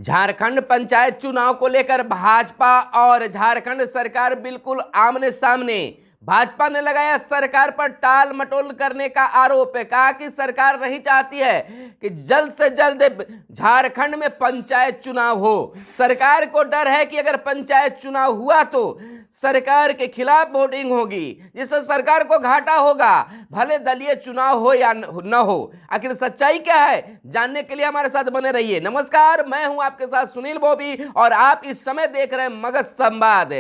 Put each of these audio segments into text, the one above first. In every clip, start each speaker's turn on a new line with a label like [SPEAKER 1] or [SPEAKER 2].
[SPEAKER 1] झारखंड पंचायत चुनाव को लेकर भाजपा और झारखंड सरकार बिल्कुल आमने सामने। भाजपा ने लगाया सरकार पर टाल मटोल करने का आरोप है। कहा कि सरकार नहीं चाहती है कि जल्द से जल्द झारखंड में पंचायत चुनाव हो। सरकार को डर है कि अगर पंचायत चुनाव हुआ तो सरकार के खिलाफ वोटिंग होगी, जिससे सरकार को घाटा होगा, भले दलीय चुनाव हो या न हो। आखिर सच्चाई क्या है, जानने के लिए हमारे साथ बने रहिए। नमस्कार, मैं हूं आपके साथ सुनील बॉबी और आप इस समय देख रहे हैं मगध संवाद।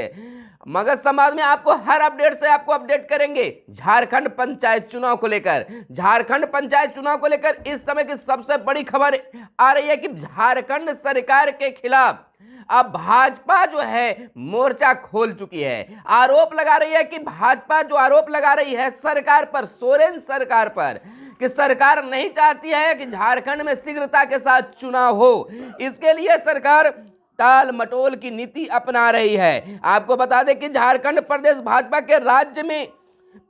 [SPEAKER 1] मगध संवाद में आपको हर अपडेट से आपको अपडेट करेंगे झारखंड पंचायत चुनाव को लेकर। झारखंड पंचायत चुनाव को लेकर इस समय की सबसे बड़ी खबर आ रही है कि झारखंड सरकार के खिलाफ अब भाजपा जो है मोर्चा खोल चुकी है। आरोप लगा रही है कि भाजपा जो आरोप लगा रही है सरकार पर, सोरेन सरकार पर, कि सरकार नहीं चाहती है कि झारखंड में शीघ्रता के साथ चुनाव हो। इसके लिए सरकार टाल मटोल की नीति अपना रही है। आपको बता दें कि झारखंड प्रदेश भाजपा के राज्य में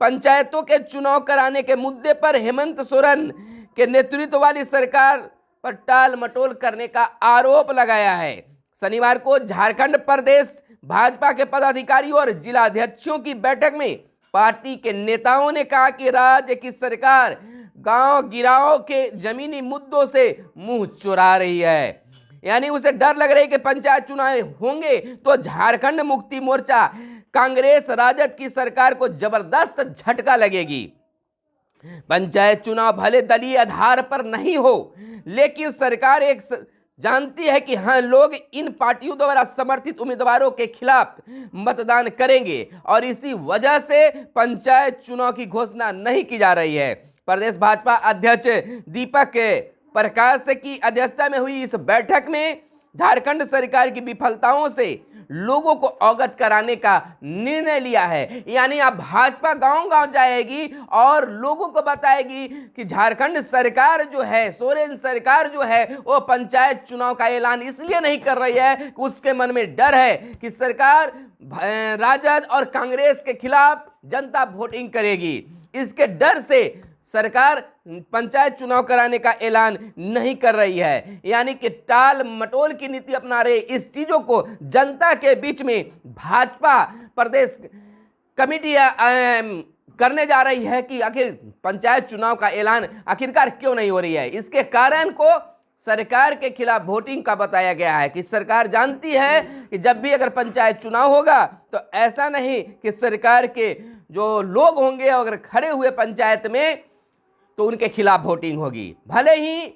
[SPEAKER 1] पंचायतों के चुनाव कराने के मुद्दे पर हेमंत सोरेन के नेतृत्व वाली सरकार पर टाल मटोल करने का आरोप लगाया है। शनिवार को झारखंड प्रदेश भाजपा के पदाधिकारियों और जिलाध्यक्षों की बैठक में पार्टी के नेताओं ने कहा कि राज्य की सरकार गांव गिराव के जमीनी मुद्दों से मुंह चुरा रही है। यानी उसे डर लग रही है कि पंचायत चुनाव होंगे तो झारखंड मुक्ति मोर्चा कांग्रेस राजद की सरकार को जबरदस्त झटका लगेगी। पंचायत चुनाव भले दलीय आधार पर नहीं हो, लेकिन सरकार जानती है कि हाँ, लोग इन पार्टियों द्वारा समर्थित उम्मीदवारों के खिलाफ मतदान करेंगे और इसी वजह से पंचायत चुनाव की घोषणा नहीं की जा रही है। प्रदेश भाजपा अध्यक्ष दीपक प्रकाश की अध्यक्षता में हुई इस बैठक में झारखंड सरकार की विफलताओं से लोगों को अवगत कराने का निर्णय लिया है। यानी अब भाजपा गांव-गांव जाएगी और लोगों को बताएगी कि झारखंड सरकार जो है, सोरेन सरकार जो है, वो पंचायत चुनाव का ऐलान इसलिए नहीं कर रही है कि उसके मन में डर है कि सरकार राजद और कांग्रेस के खिलाफ जनता वोटिंग करेगी। इसके डर से सरकार पंचायत चुनाव कराने का ऐलान नहीं कर रही है। यानी कि टाल मटोल की नीति अपना रहे। इस चीजों को जनता के बीच में भाजपा प्रदेश कमेटी करने जा रही है कि आखिर पंचायत चुनाव का ऐलान आखिरकार क्यों नहीं हो रही है। इसके कारण को सरकार के खिलाफ वोटिंग का बताया गया है कि सरकार जानती है कि जब भी अगर पंचायत चुनाव होगा तो ऐसा नहीं कि सरकार के जो लोग होंगे अगर खड़े हुए पंचायत में तो उनके खिलाफ वोटिंग होगी। भले ही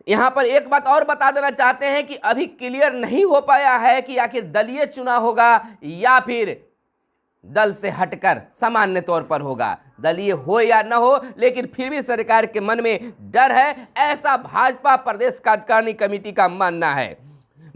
[SPEAKER 1] यहां पर एक बात और बता देना चाहते हैं कि अभी क्लियर नहीं हो पाया है कि आखिर दलीय चुनाव होगा या फिर दल से हटकर सामान्य तौर पर होगा। दलीय हो या न हो, लेकिन फिर भी सरकार के मन में डर है, ऐसा भाजपा प्रदेश कार्यकारिणी कमेटी का मानना है।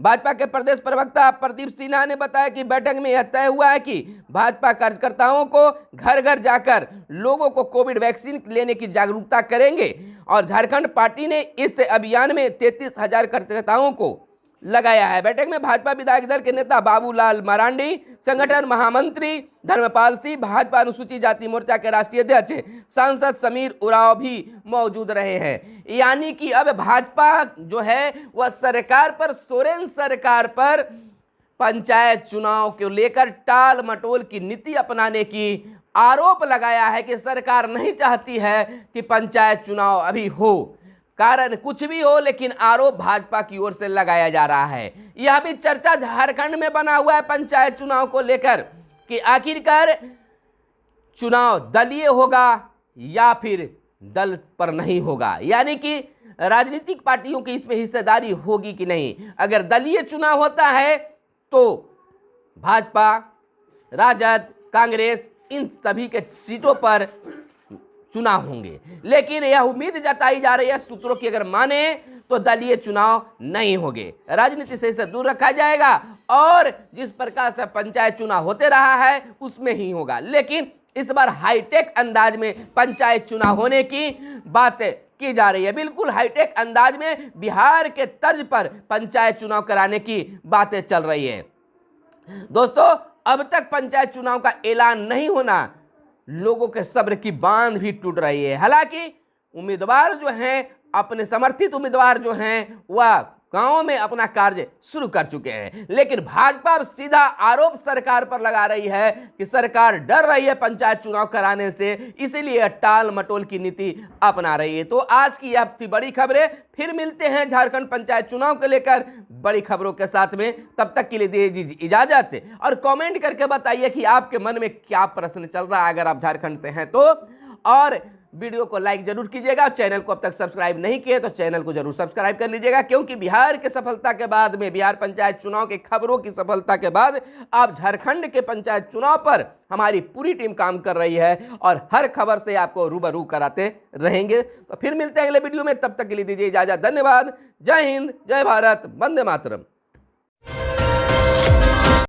[SPEAKER 1] भाजपा के प्रदेश प्रवक्ता प्रदीप सिन्हा ने बताया कि बैठक में यह तय हुआ है कि भाजपा कार्यकर्ताओं को घर घर जाकर लोगों को कोविड वैक्सीन लेने की जागरूकता करेंगे और झारखंड पार्टी ने इस अभियान में 33,000 कार्यकर्ताओं को लगाया है। बैठक में भाजपा विधायक दल के नेता बाबूलाल मरांडी, संगठन महामंत्री धर्मपाल सिंह, भाजपा अनुसूचित जाति मोर्चा के राष्ट्रीय अध्यक्ष सांसद समीर उरांव भी मौजूद रहे हैं। यानी कि अब भाजपा जो है वह सरकार पर, सोरेन सरकार पर पंचायत चुनाव को लेकर टाल मटोल की नीति अपनाने की आरोप लगाया है कि सरकार नहीं चाहती है कि पंचायत चुनाव अभी हो। कारण कुछ भी हो, लेकिन आरोप भाजपा की ओर से लगाया जा रहा है। यह भी चर्चा झारखंड में बना हुआ है पंचायत चुनाव को लेकर कि आखिरकार चुनाव दलीय होगा या फिर दल पर नहीं होगा। यानी कि राजनीतिक पार्टियों की इसमें हिस्सेदारी होगी कि नहीं। अगर दलीय चुनाव होता है तो भाजपा, राजद, कांग्रेस इन सभी के सीटों पर चुनाव होंगे, लेकिन यह उम्मीद जताई जा रही है सूत्रों की अगर माने तो दलीय चुनाव नहीं होंगे। राजनीति से इसे दूर रखा जाएगा और जिस प्रकार से पंचायत चुनाव होते रहा है उसमें ही होगा। लेकिन इस बार हाईटेक अंदाज में पंचायत चुनाव होने की बात की जा रही है। बिल्कुल हाईटेक अंदाज में बिहार के तर्ज पर पंचायत चुनाव कराने की बातें चल रही है। दोस्तों, अब तक पंचायत चुनाव का ऐलान नहीं होना लोगों के सब्र की बांध भी टूट रही है। हालांकि उम्मीदवार जो हैं, अपने समर्थित उम्मीदवार जो हैं, वह गांवों में अपना कार्य शुरू कर चुके हैं। लेकिन भाजपा अब सीधा आरोप सरकार पर लगा रही है कि सरकार डर रही है पंचायत चुनाव कराने से, इसीलिए टाल मटोल की नीति अपना रही है। तो आज की यह थी बड़ी खबरें। फिर मिलते हैं झारखंड पंचायत चुनाव को लेकर बड़ी खबरों के साथ में। तब तक के लिए दीजिए इजाजत और कमेंट करके बताइए कि आपके मन में क्या प्रश्न चल रहा है अगर आप झारखंड से हैं तो। और वीडियो को लाइक जरूर कीजिएगा। चैनल को अब तक सब्सक्राइब नहीं किए तो चैनल को जरूर सब्सक्राइब कर लीजिएगा, क्योंकि बिहार के सफलता के बाद में, बिहार पंचायत चुनाव के खबरों की सफलता के बाद अब झारखंड के पंचायत चुनाव पर हमारी पूरी टीम काम कर रही है और हर खबर से आपको रूबरू कराते रहेंगे। तो फिर मिलते हैं अगले वीडियो में, तब तक के लिए दीजिए इजाजत। धन्यवाद। जय हिंद, जय भारत, वंदे मातरम।